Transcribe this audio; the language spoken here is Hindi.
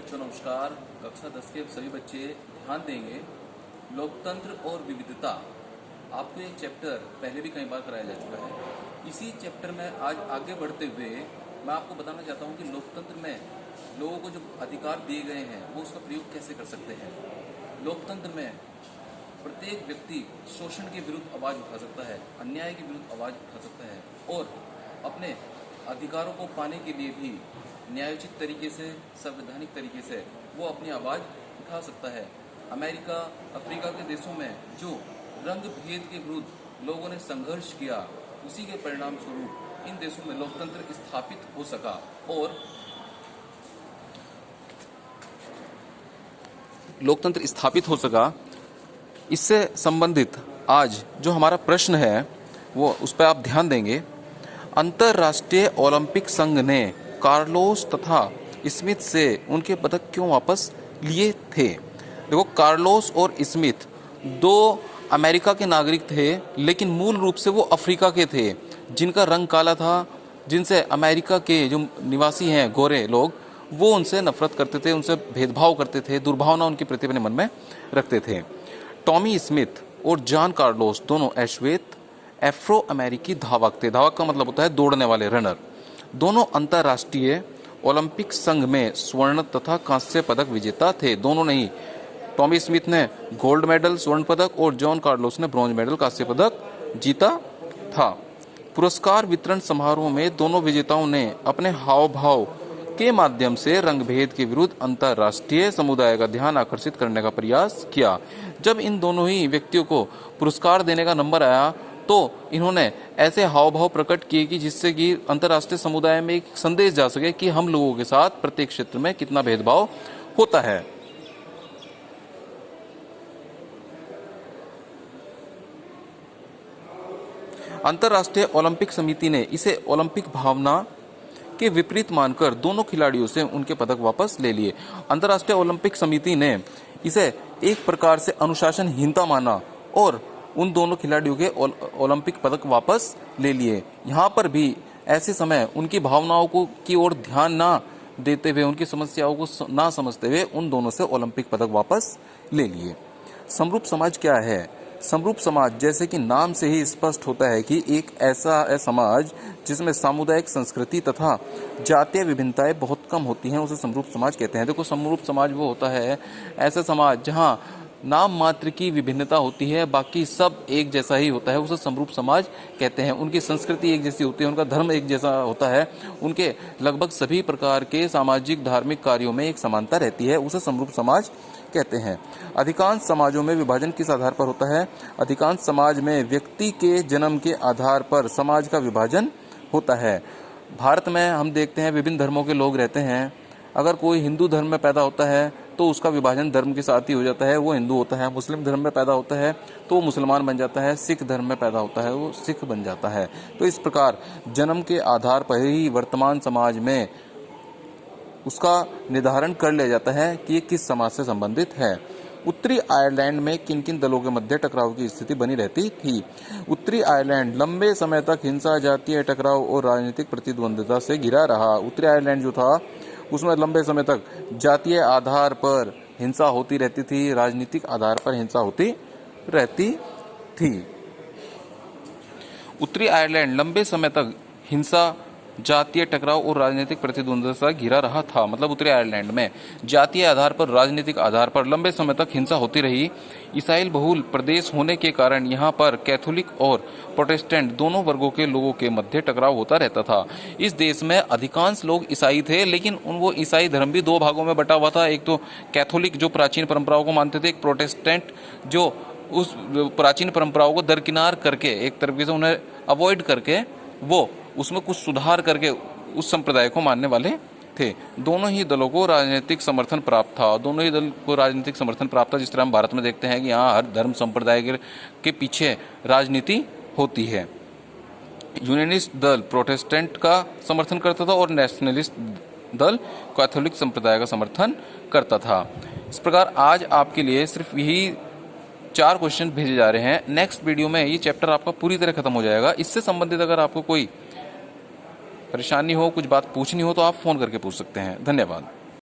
बच्चों नमस्कार। कक्षा 10 के सभी बच्चे ध्यान देंगे। लोकतंत्र और विविधता आपको एक चैप्टर पहले भी कई बार कराया जा चुका है। इसी चैप्टर में आज आगे बढ़ते हुए मैं आपको बताना चाहता हूं कि लोकतंत्र में लोगों को जो अधिकार दिए गए हैं वो उसका प्रयोग कैसे कर सकते हैं। लोकतंत्र में प्रत्येक व्यक्ति शोषण के विरुद्ध आवाज उठा सकता है, अन्याय के विरुद्ध आवाज उठा सकता है और अपने अधिकारों को पाने के लिए भी न्यायोचित तरीके से, संवैधानिक तरीके से वो अपनी आवाज़ उठा सकता है। अमेरिका, अफ्रीका के देशों में जो रंग भेद के विरुद्ध लोगों ने संघर्ष किया, उसी के परिणाम स्वरूप इन देशों में लोकतंत्र स्थापित हो सका। और लोकतंत्र स्थापित हो सका, इससे संबंधित आज जो हमारा प्रश्न है वो उस पर आप ध्यान देंगे। अंतर्राष्ट्रीय ओलंपिक संघ ने कार्लोस तथा स्मिथ से उनके पदक क्यों वापस लिए थे? देखो, कार्लोस और स्मिथ दो अमेरिका के नागरिक थे, लेकिन मूल रूप से वो अफ्रीका के थे, जिनका रंग काला था, जिनसे अमेरिका के जो निवासी हैं गोरे लोग, वो उनसे नफरत करते थे, उनसे भेदभाव करते थे, दुर्भावना उनके प्रति अपने मन में रखते थे। टॉमी स्मिथ और जॉन कार्लोस दोनों श्वेत एफ्रो अमेरिकी धावक थे। धावक का मतलब होता है दौड़ने वाले, रनर। दोनों अंतर्राष्ट्रीय ओलंपिक संघ में स्वर्ण तथा कांस्य पदक विजेता थे। दोनों नहीं, टॉमी स्मिथ ने गोल्ड मेडल स्वर्ण पदक और जॉन कार्लोस ने ब्रॉन्ज मेडल कांस्य पदक जीता था। पुरस्कार वितरण समारोह में दोनों विजेताओं ने अपने हाव भाव के माध्यम से रंगभेद के विरुद्ध अंतर्राष्ट्रीय समुदाय का ध्यान आकर्षित करने का प्रयास किया। जब इन दोनों ही व्यक्तियों को पुरस्कार देने का नंबर आया तो इन्होंने ऐसे हाव भाव प्रकट किए कि जिससे कि अंतर्राष्ट्रीय समुदाय में एक संदेश जा सके कि हम लोगों के साथ प्रत्येक क्षेत्र में कितना भेदभाव होता है। अंतर्राष्ट्रीय ओलंपिक समिति ने इसे ओलंपिक भावना के विपरीत मानकर दोनों खिलाड़ियों से उनके पदक वापस ले लिए। अंतर्राष्ट्रीय ओलंपिक समिति ने इसे एक प्रकार से अनुशासनहीनता माना और उन दोनों खिलाड़ियों के ओलंपिक पदक वापस ले लिए। यहाँ पर भी ऐसे समय उनकी भावनाओं को की ओर ध्यान ना देते हुए, उनकी समस्याओं को ना समझते हुए उन दोनों से ओलंपिक पदक वापस ले लिए। समरूप समाज क्या है? समरूप समाज, जैसे कि नाम से ही स्पष्ट होता है कि एक ऐसा समाज जिसमें सामुदायिक संस्कृति तथा जातीय विभिन्नताएं बहुत कम होती हैं, उसे समरूप समाज कहते हैं। देखो, समरूप समाज वो होता है ऐसा समाज जहाँ नाम मात्र की विभिन्नता होती है, बाकी सब एक जैसा ही होता है, उसे समरूप समाज कहते हैं। उनकी संस्कृति एक जैसी होती है, उनका धर्म एक जैसा होता है, उनके लगभग सभी प्रकार के सामाजिक धार्मिक कार्यों में एक समानता रहती है, उसे समरूप समाज कहते हैं। अधिकांश समाजों में विभाजन किस आधार पर होता है? अधिकांश समाज में व्यक्ति के जन्म के आधार पर समाज का विभाजन होता है। भारत में हम देखते हैं विभिन्न धर्मों के लोग रहते हैं। अगर कोई हिंदू धर्म में पैदा होता है तो उसका विभाजन धर्म के साथ ही हो जाता है, वो हिंदू होता है। मुस्लिम धर्म में पैदा होता है तो वो मुसलमान बन जाता है। सिख धर्म में पैदा होता है वो सिख बन जाता है। तो इस प्रकार जन्म के आधार पर ही वर्तमान समाज में उसका निर्धारण कर लिया जाता है कि ये किस समाज से संबंधित है। उत्तरी आयरलैंड में किन किन दलों के मध्य टकराव की स्थिति बनी रहती थी? उत्तरी आयरलैंड लंबे समय तक हिंसा, जातीय टकराव और राजनीतिक प्रतिद्वंद्विता से घिरा रहा। उत्तरी आयरलैंड जो था उसमें लंबे समय तक जातीय आधार पर हिंसा होती रहती थी, राजनीतिक आधार पर हिंसा होती रहती थी। उत्तरी आयरलैंड लंबे समय तक हिंसा, जातीय टकराव और राजनीतिक प्रतिद्वंद्विता से घिरा रहा था। मतलब उत्तरी आयरलैंड में जातीय आधार पर, राजनीतिक आधार पर लंबे समय तक हिंसा होती रही। ईसाई बहुल प्रदेश होने के कारण यहाँ पर कैथोलिक और प्रोटेस्टेंट दोनों वर्गों के लोगों के मध्य टकराव होता रहता था। इस देश में अधिकांश लोग ईसाई थे, लेकिन वो ईसाई धर्म भी दो भागों में बटा हुआ था। एक तो कैथोलिक जो प्राचीन परंपराओं को मानते थे, एक प्रोटेस्टेंट जो उस प्राचीन परंपराओं को दरकिनार करके, एक तरीके से उन्हें अवॉइड करके, वो उसमें कुछ सुधार करके उस संप्रदाय को मानने वाले थे। दोनों ही दलों को राजनीतिक समर्थन प्राप्त था। दोनों ही दल को राजनीतिक समर्थन प्राप्त था। जिस तरह हम भारत में देखते हैं कि यहाँ हर धर्म संप्रदाय के पीछे राजनीति होती है। यूनियनिस्ट दल प्रोटेस्टेंट का समर्थन करता था और नेशनलिस्ट दल कैथोलिक संप्रदाय का समर्थन करता था। इस प्रकार आज आपके लिए सिर्फ यही 4 क्वेश्चन भेजे जा रहे हैं। नेक्स्ट वीडियो में ये चैप्टर आपका पूरी तरह खत्म हो जाएगा। इससे संबंधित अगर आपको कोई परेशानी हो, कुछ बात पूछनी हो तो आप फ़ोन करके पूछ सकते हैं। धन्यवाद।